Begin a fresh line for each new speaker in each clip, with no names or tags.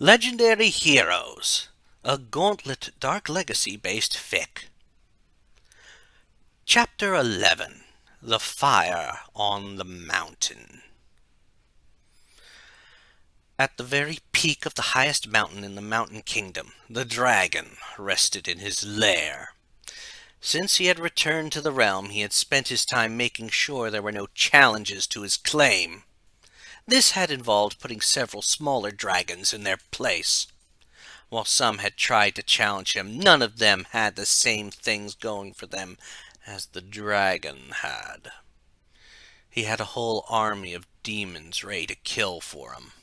Legendary Heroes, a Gauntlet Dark Legacy based fic. Chapter 11, The Fire on the Mountain. At the very peak of the highest mountain in the Mountain Kingdom, the dragon rested in his lair. Since he had returned to the realm, he had spent his time making sure there were no challenges to his claim. This had involved putting several smaller dragons in their place. While some had tried to challenge him, none of them had the same things going for them as the dragon had. He had a whole army of demons ready to kill for him.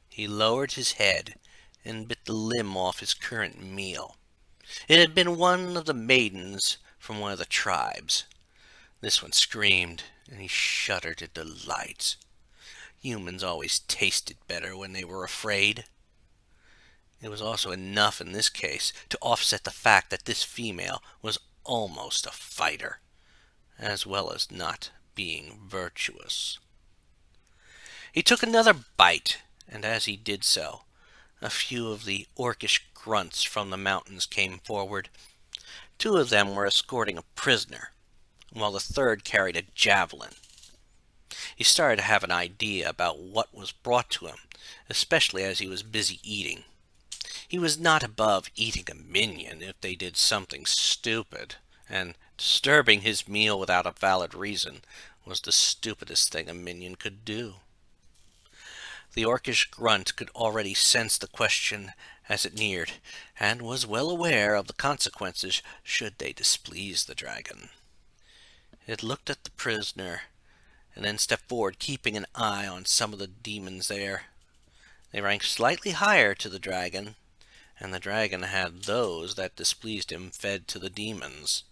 He lowered his head and bit the limb off his current meal. It had been one of the maidens from one of the tribes. This one screamed, and he shuddered in delight. Humans always tasted better when they were afraid. It was also enough in this case to offset the fact that this female was almost a fighter, as well as not being virtuous. He took another bite, and as he did so, a few of the orcish grunts from the mountains came forward. Two of them were escorting a prisoner, while the third carried a javelin. He started to have an idea about what was brought to him, especially as he was busy eating. He was not above eating a minion if they did something stupid, and disturbing his meal without a valid reason was the stupidest thing a minion could do. The orcish grunt could already sense the question as it neared, and was well aware of the consequences should they displease the dragon. It looked at the prisoner, and then stepped forward, keeping an eye on some of the demons there. They ranked slightly higher to the dragon, and the dragon had those that displeased him fed to the demons.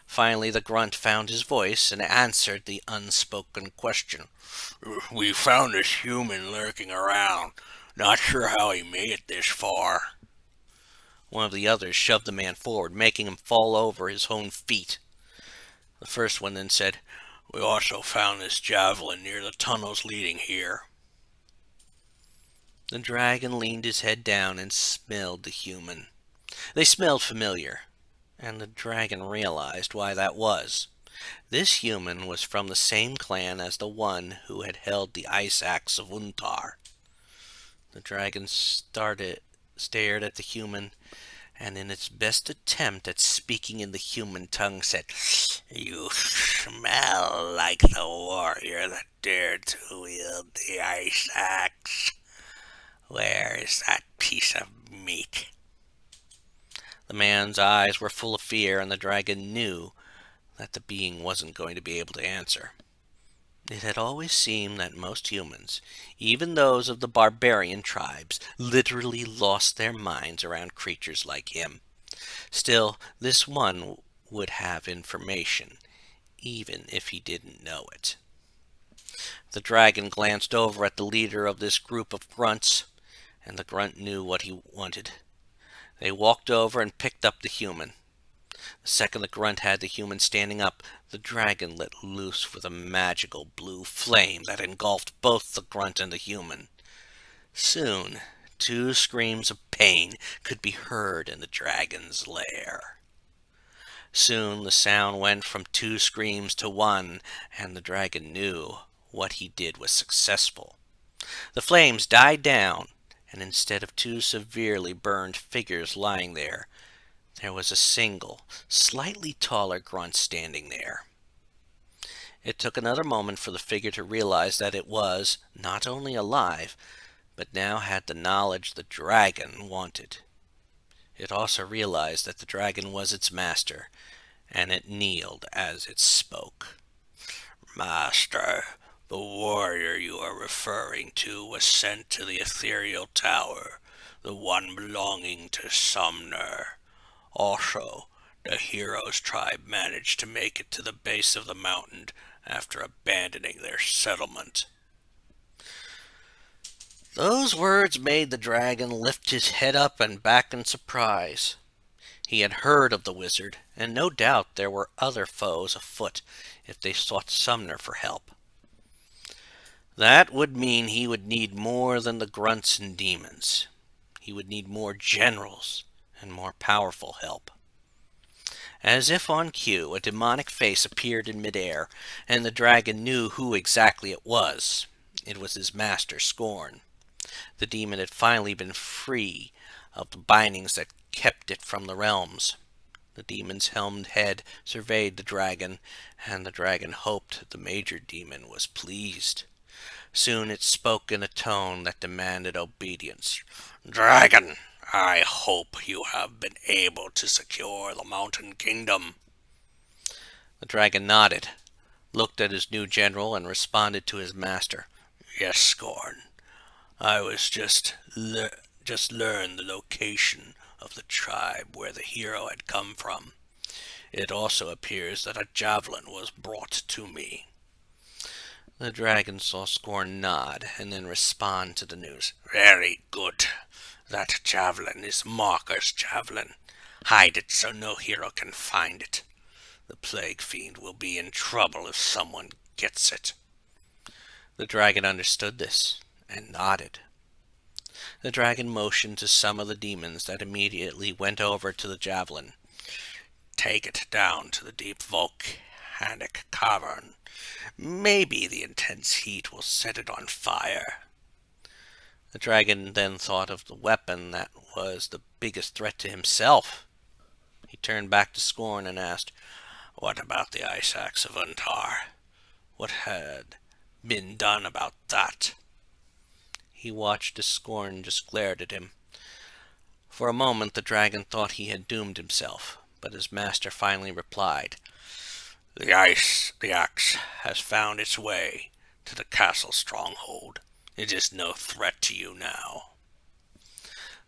Finally the grunt found his voice and answered the unspoken question. "We found this human lurking around. Not sure how he made it this far." One of the others shoved the man forward, making him fall over his own feet. The first one then said, "We also found this javelin near the tunnels leading here." The dragon leaned his head down and smelled the human. They smelled familiar, and the dragon realized why that was. This human was from the same clan as the one who had held the ice axe of Untar. The dragon stared at the human, and in its best attempt at speaking in the human tongue said, "You smell like the warrior that dared to wield the ice axe. Where is that piece of meat?" The man's eyes were full of fear, and the dragon knew that the being wasn't going to be able to answer. It had always seemed that most humans, even those of the barbarian tribes, literally lost their minds around creatures like him. Still, this one would have information, even if he didn't know it. The dragon glanced over at the leader of this group of grunts, and the grunt knew what he wanted. They walked over and picked up the human. The second the grunt had the human standing up, the dragon let loose with a magical blue flame that engulfed both the grunt and the human. Soon, two screams of pain could be heard in the dragon's lair. Soon the sound went from two screams to one, and the dragon knew what he did was successful. The flames died down, and instead of two severely burned figures lying there was a single, slightly taller grunt standing there. It took another moment for the figure to realize that it was not only alive, but now had the knowledge the dragon wanted. It also realized that the dragon was its master, and it kneeled as it spoke. "Master, the warrior you are referring to was sent to the ethereal tower, the one belonging to Sumner. Also, the hero's tribe managed to make it to the base of the mountain after abandoning their settlement." Those words made the dragon lift his head up and back in surprise. He had heard of the wizard, and no doubt there were other foes afoot if they sought Sumner for help. That would mean he would need more than the grunts and demons. He would need more generals and more powerful help. As if on cue, a demonic face appeared in midair, and the dragon knew who exactly it was. It was his master, Scorn. The demon had finally been free of the bindings that kept it from the realms. The demon's helmed head surveyed the dragon, and the dragon hoped the major demon was pleased. Soon it spoke in a tone that demanded obedience. "Dragon, I hope you have been able to secure the Mountain Kingdom." The dragon nodded, looked at his new general, and responded to his master. "Yes, Scorn. I was just learned the location of the tribe where the hero had come from. It also appears that a javelin was brought to me." The dragon saw Scorn nod and then respond to the news. "Very good. That javelin is Marker's javelin. Hide it so no hero can find it. The plague fiend will be in trouble if someone gets it." The dragon understood this and nodded. The dragon motioned to some of the demons that immediately went over to the javelin. "Take it down to the deep volcanic cavern. Maybe the intense heat will set it on fire." The dragon then thought of the weapon that was the biggest threat to himself. He turned back to Scorn and asked, "What about the ice axe of Untar? What had been done about that?" He watched as Scorn just glared at him. For a moment the dragon thought he had doomed himself, but his master finally replied, The axe has found its way to the castle stronghold. It is no threat to you now."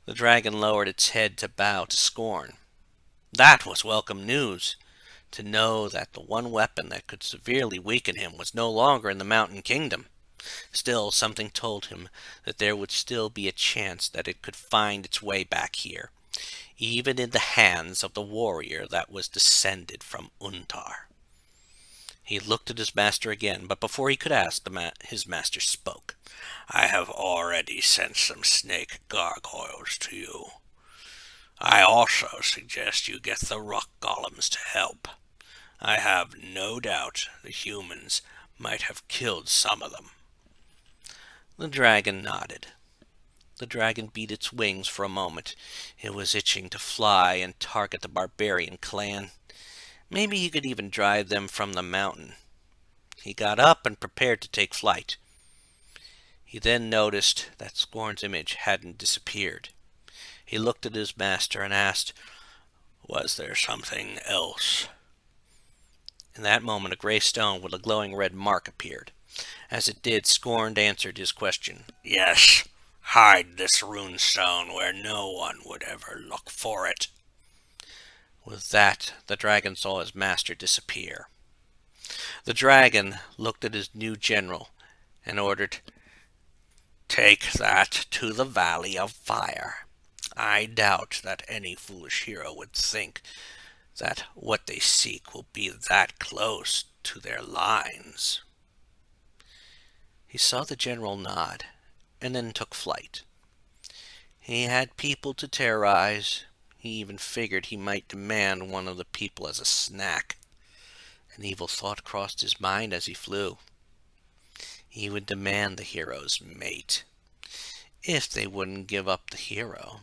The dragon lowered its head to bow to Scorn. That was welcome news, to know that the one weapon that could severely weaken him was no longer in the Mountain Kingdom. Still, something told him that there would still be a chance that it could find its way back here, even in the hands of the warrior that was descended from Untar. He looked at his master again, but before he could ask, his master spoke. "I have already sent some snake gargoyles to you. I also suggest you get the rock golems to help. I have no doubt the humans might have killed some of them." The dragon nodded. The dragon beat its wings for a moment. It was itching to fly and target the barbarian clan. Maybe he could even drive them from the mountain. He got up and prepared to take flight. He then noticed that Scorn's image hadn't disappeared. He looked at his master and asked, "Was there something else?" In that moment, a gray stone with a glowing red mark appeared. As it did, Scorn answered his question. "Yes, hide this rune stone where no one would ever look for it." With that, the dragon saw his master disappear. The dragon looked at his new general and ordered, "Take that to the Valley of Fire. I doubt that any foolish hero would think that what they seek will be that close to their lines." He saw the general nod, and then took flight. He had people to terrorize. He even figured he might demand one of the people as a snack. An evil thought crossed his mind as he flew. He would demand the hero's mate, if they wouldn't give up the hero.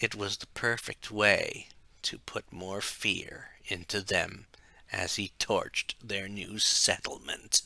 It was the perfect way to put more fear into them as he torched their new settlement.